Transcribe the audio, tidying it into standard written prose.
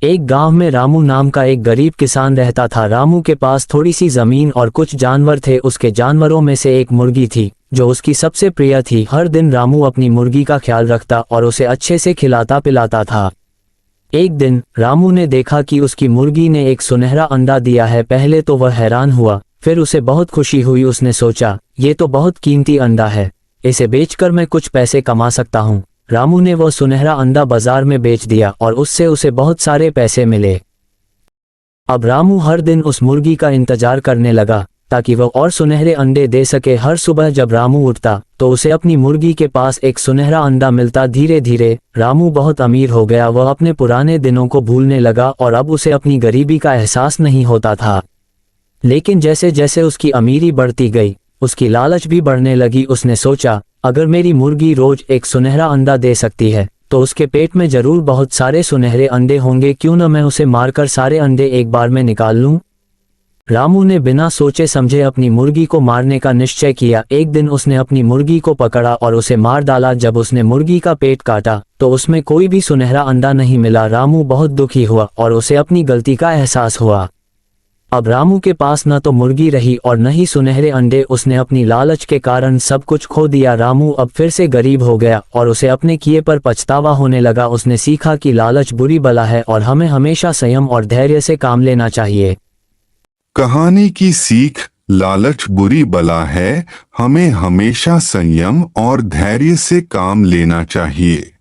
एक गांव में रामू नाम का एक गरीब किसान रहता था। रामू के पास थोड़ी सी जमीन और कुछ जानवर थे। उसके जानवरों में से एक मुर्गी थी जो उसकी सबसे प्रिय थी। हर दिन रामू अपनी मुर्गी का ख्याल रखता और उसे अच्छे से खिलाता पिलाता था। एक दिन रामू ने देखा कि उसकी मुर्गी ने एक सुनहरा अंडा दिया है। पहले तो वह हैरान हुआ, फिर उसे बहुत खुशी हुई। उसने सोचा, ये तो बहुत कीमती अंडा है, इसे बेचकर मैं कुछ पैसे कमा सकता हूँ। रामू ने वो सुनहरा अंडा बाजार में बेच दिया और उससे उसे बहुत सारे पैसे मिले। अब रामू हर दिन उस मुर्गी का इंतजार करने लगा ताकि वह और सुनहरे अंडे दे सके। हर सुबह जब रामू उठता तो उसे अपनी मुर्गी के पास एक सुनहरा अंडा मिलता। धीरे धीरे रामू बहुत अमीर हो गया। वह अपने पुराने दिनों को भूलने लगा और अब उसे अपनी गरीबी का एहसास नहीं होता था। लेकिन जैसे जैसे उसकी अमीरी बढ़ती गई, उसकी लालच भी बढ़ने लगी। उसने सोचा, अगर मेरी मुर्गी रोज एक सुनहरा अंडा दे सकती है तो उसके पेट में जरूर बहुत सारे सुनहरे अंडे होंगे। क्यों न मैं उसे मारकर सारे अंडे एक बार में निकाल लूं। रामू ने बिना सोचे समझे अपनी मुर्गी को मारने का निश्चय किया। एक दिन उसने अपनी मुर्गी को पकड़ा और उसे मार डाला। जब उसने मुर्गी का पेट काटा तो उसमें कोई भी सुनहरा अंडा नहीं मिला। रामू बहुत दुखी हुआ और उसे अपनी गलती का एहसास हुआ। अब रामू के पास न तो मुर्गी रही और न ही सुनहरे अंडे। उसने अपनी लालच के कारण सब कुछ खो दिया। रामू अब फिर से गरीब हो गया और उसे अपने किए पर पछतावा होने लगा। उसने सीखा कि लालच बुरी बला है और हमें हमेशा संयम और धैर्य से काम लेना चाहिए। कहानी की सीख, लालच बुरी बला है, हमें हमेशा संयम और धैर्य से काम लेना चाहिए।